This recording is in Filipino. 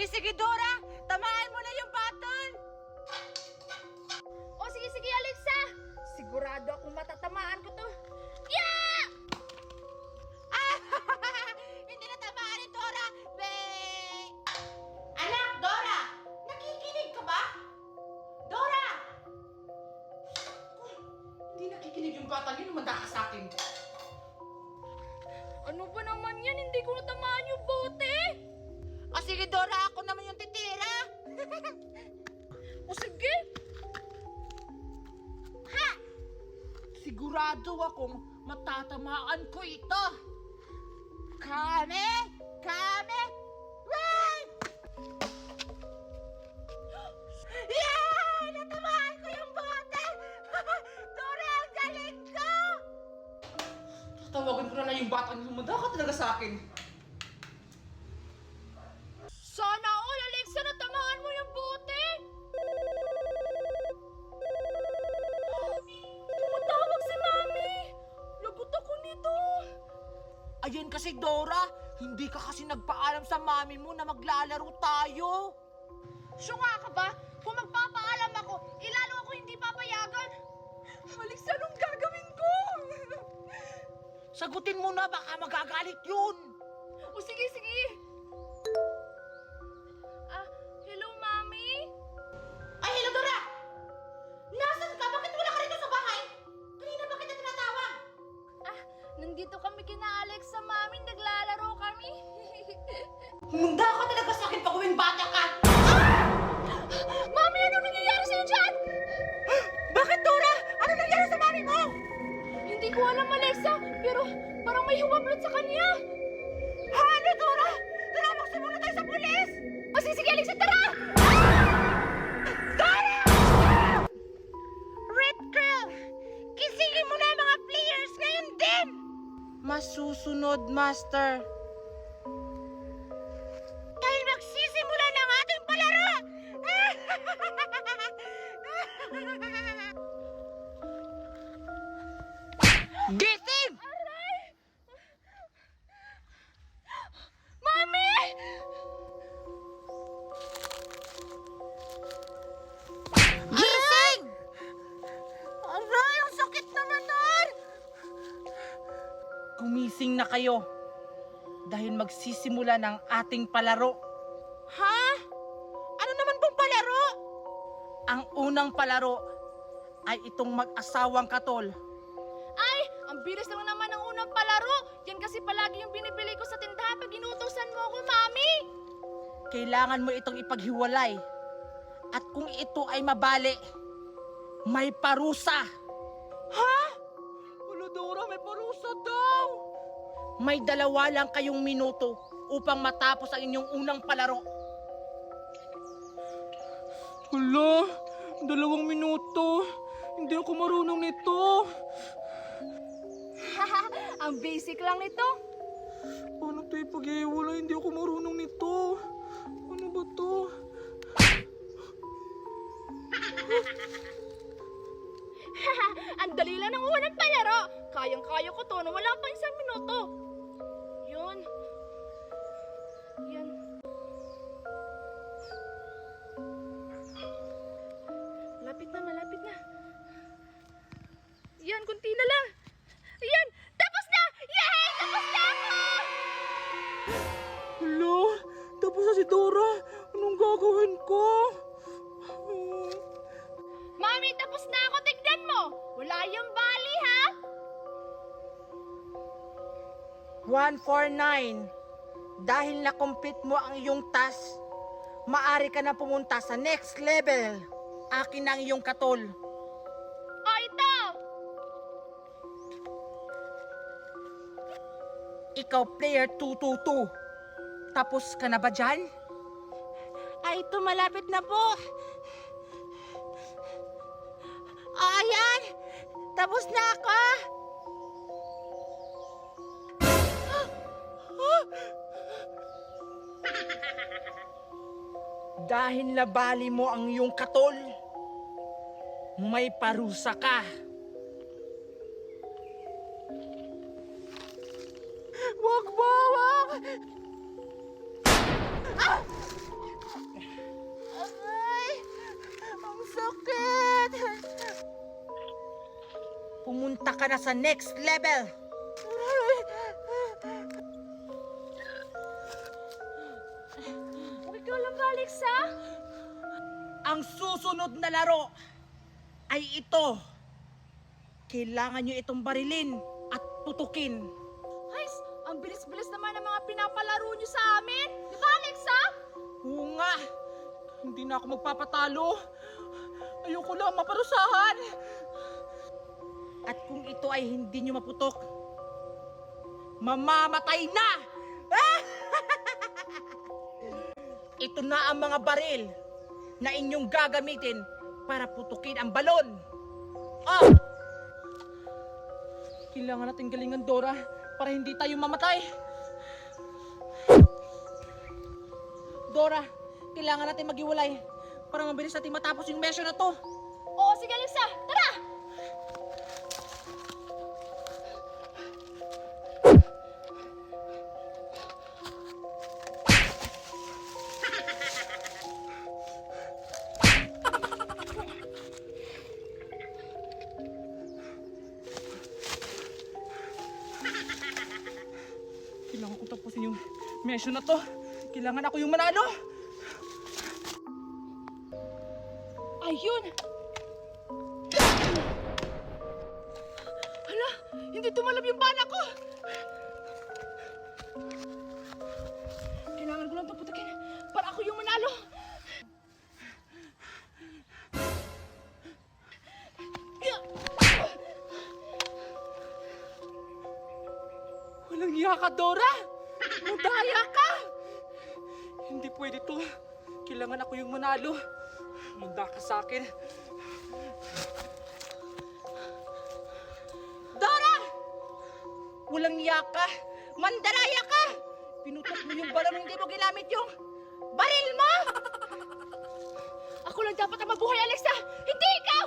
sige, Dora! Tamaan mo na yung button! O sige, Alexa! Sigurado akong matatamaan ko to. Yeah! Ah! Hindi na tamaan ni Dora! Be! Anak, Dora! Nakikinig ka ba? Dora! Hindi nakikinig yung bata niyo, lumanda ka sa akin. Ano ba naman yan? Hindi ko natamaan yung bote. O sige, Dora, ako naman yung titira. O sige. Ha! Sigurado akong matatamaan ko ito. Kame! Kame! Wait! Yeah! Natamaan ko yung bote! Dora, ang galing ko! Tawagan ko na lang yung batang lumanda ka talaga sa akin. Sana all, Alexa, natamaan mo yung bote. Tumatawag si Mami. Lagot ako nito. Ayan kasi, Dora, hindi ka kasi nagpaalam sa mami mo na maglalaro tayo. Syunga ka ba? Kung magpapaalam ako, ilalo ako hindi papayagan. Alexa, anong gagawin ko? Sagutin mo na, baka magagalit yun. O sige, sige. Hello, Mami? Ay, hello, Dora! Nasaan ka? Bakit wala ka rito sa bahay? Kanina ba kita tinatawag? Nandito kami kina Alexa, Mami. Naglalaro kami. Humunda ka talaga sa akin pag uwing bata ka! Mami, ano nangyayari sa'yo dyan? Bakit, Dora? Ano nangyari sa mami mo? Hindi ko alam, Alexa, pero parang may humablot sa kanya. Ano, Dora? Tara, magsimula tayo sa pulis! O sige, Alexa, tara! Dora! Red Girl! Kisingin mo na ang mga players ngayon din! Masusunod, Master. Dahil magsisimula ng ating palaro! Gising! Mami! Gising! Aray, ang sakit naman nun! Gumising na kayo dahil magsisimula ng ating palaro. Ha? Ano naman pong palaro? Ang unang palaro ay itong mag-asawang katol. Ay, ang bilis lang naman ng unang palaro. Yan kasi palagi yung binibili ko sa tindahan pag inutusan mo ako, Mami. Kailangan mo itong ipaghiwalay. At kung ito ay mabali, may parusa. Ha? Wala, Dora, may parusa daw. May 2 lang kayong minuto upang matapos ang inyong unang palaro. Hala, 2 minuto. Hindi ako marunong nito. Ang basic lang nito. Paano ito ipaghiwalay? Hindi ako marunong nito. Ano ba to? Ang dali lang ng unang palaro. Kayang-kaya ko to na wala pa 1 minuto. Yun. Yan. Malapit na, malapit na. Yan, kunti na lang. Yan, tapos na! Yay! Tapos na ako! Hala, tapos na si Dora. Anong gagawin ko? Mami, tapos na ako. Tignan mo. Wala yung bali, ha? 149. Dahil na-complete mo ang iyong task, maaari ka na pumunta sa next level. Akin na ang iyong katol. O, ito. Ikaw, player 222. Tapos ka na ba dyan? Ay, ito malapit na po. Ayan! Tapos na ako! Dahil nabali mo ang iyong katol, may parusa ka. Wag mo, wag! Ah! ka na sa next level. Ikaw lang ba, Alexa? Ang susunod na laro ay ito. Kailangan nyo itong barilin at putukin. Ay, ang bilis-bilis naman ng mga pinapalaro niyo sa amin. Di ba, Alexa? Oo nga, hindi na ako magpapatalo. Ayoko lang maparusahan. At kung ito ay hindi nyo maputok, mamamatay na! Ito na ang mga baril na inyong gagamitin para putukin ang balon. Ah! Kailangan natin galingan, Dora, para hindi tayo mamatay. Dora, kailangan natin maghiwalay para mabilis natin matapos yung mission na to. Oo, sige, Alexa. Tara! Kailangan kong tapusin yung mission na to. Kailangan ako yung manalo. Ayun! Hala, hindi tumalab yung bana ko! Kailangan ko lang ito putakin para ako yung manalo. Walang iya ka, Dora! Madaya ka! Hindi pwede to. Kailangan ako yung manalo. Manda ka sa akin. Dora! Walang iya ka! Mandaraya ka! Pinutok mo yung balon, hindi mo ginamit yung baril mo! Ako lang dapat ang mabuhay, Alexa! Hindi ikaw!